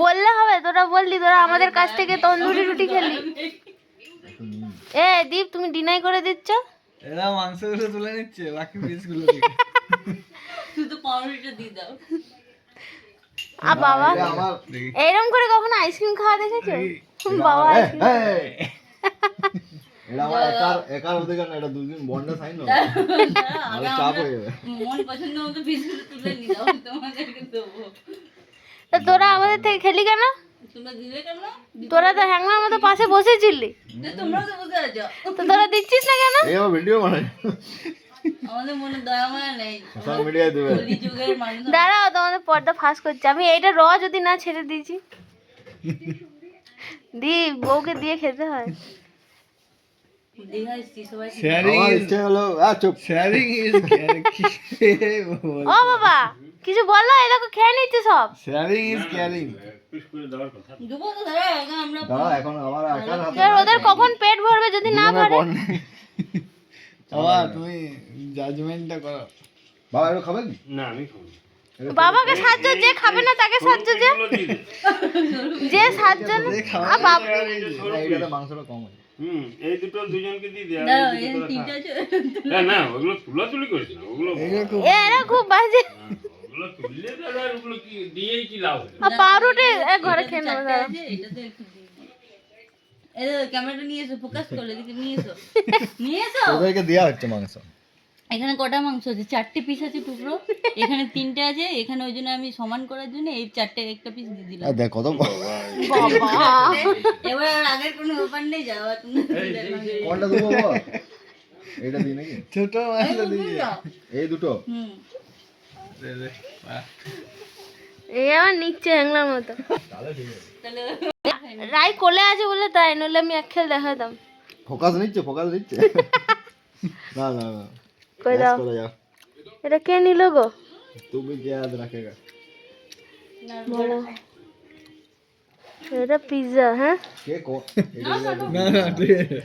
বললে হবে, তোরা বললি তোরা আমাদের কাছ থেকে তন্দুরি রুটি খেলি। এ দীপ, তুমি ডিনাই করে দিচ্ছ। এরা মাংসগুলো তুলে নিচ্ছে, বাকি পিসগুলো তুই তো পাউরুটিটা দিয়ে দাও। আ বাবা, এরকম করে কখনো আইসক্রিম খাওয়া দেখেছো? বাবা এটা আমার একার অধিকার না, এটা দুদিন বন্ডে সাইন হবে, চাপ হয়ে যাবে। মন পছন্দ মতো পিসগুলো তুলে নিয়ে দাও, তোমাদেরকে দেবো। তা তোরা আমাদের থেকে খেলি কেন? তোমরা দিলে কেন? তোরা তো হ্যাংলার মতো পাশে বসেছিলি, তোমরা তো বুঝতে পারছো, তো তোরা দিচ্ছিস না কেন? এই আমার ভিডিও বানাই, আমাদের মনে দয়া মায়া নেই। সোশ্যাল মিডিয়ায় দেবে। কলি যুগের মানুষ। দাঁড়াও, তোমাদের পর্দা ফাঁস করছে। আমি এইটা র যদি না ছেড়ে দিয়েছি, দীপ বউকে দিয়ে খেতে হয়। দীঘা এসছি সবাই। আমার ইচ্ছে হলো চুপ। শেয়ারিং ইজ ও বাবা, কিছু বললো? এই দেখো খেয়ে নিচ্ছে সব। Sharing is caring. দেবো তো ধরো, এখন আমরা দাঁড়া, এখন আমার একার হাতে এবার ওদের কখন পেট ভরবে যদি না ভরে? বাবা তুমি জাজমেন্টটা করো। বাবা একটু খাবেন? না আমি খাবো না। বাবাকে সাহায্য, যে খাবে না তাকে সাহায্য, যে সাহায্য না বাবা। এইটাতে মাংসটা কম হয়। এই দুটো দুজনকে দিয়ে দে। দাঁড়াও, এই তিনটা আছে। না ওগুলো তুলাতুলি করিস না, ওগুলো এরা খুব বাজে। ওগুলো তুললে দাদা, ওগুলো কি দিয়েই কি লাভ হবে? আর পাউরুটি ঘরে খেয়ে নেবো। চারটে আছে, এটাতে একটু দিয়ে দিই। এই দেখো, ক্যামেরাটা নিয়ে এসো, ফোকাস করো, এদিকে নিয়ে এসো, নিয়ে এসো। ওদেরকে দেওয়া হচ্ছে মাংস। এখানে কটা মাংস আছে? 4টে পিস আছে টুকরো, এখানে 3টে আছে, এখানে ওই জন্য আমি সমান করার জন্য এই 4টে একটা পিস দিয়ে দিলাম। দেখ কত বাবা, এবার আর আগের কোনো ব্যাপার নেই, যাওয়া তুমি কোনটা দেবো বাবা? এইটা দিই নাকি? ছোট মাছ দিয়ে এই দুটো? দে দে। এই আমার নিচ্ছে হ্যাংলার মতো। তাহলে রাই কোলে আছে বলে তাই, নইলে আমি এক খেল দেখাতাম। ফোকাস নিচ্ছে, ফোকাস নিচ্ছে। না না না, কই দাও, করে যাও। এটা কে নিল গো? তুমি কে याद रखेगा? বলো। এটা পিৎজা, হ্যাঁ কে কো? না না ঠিক আছে।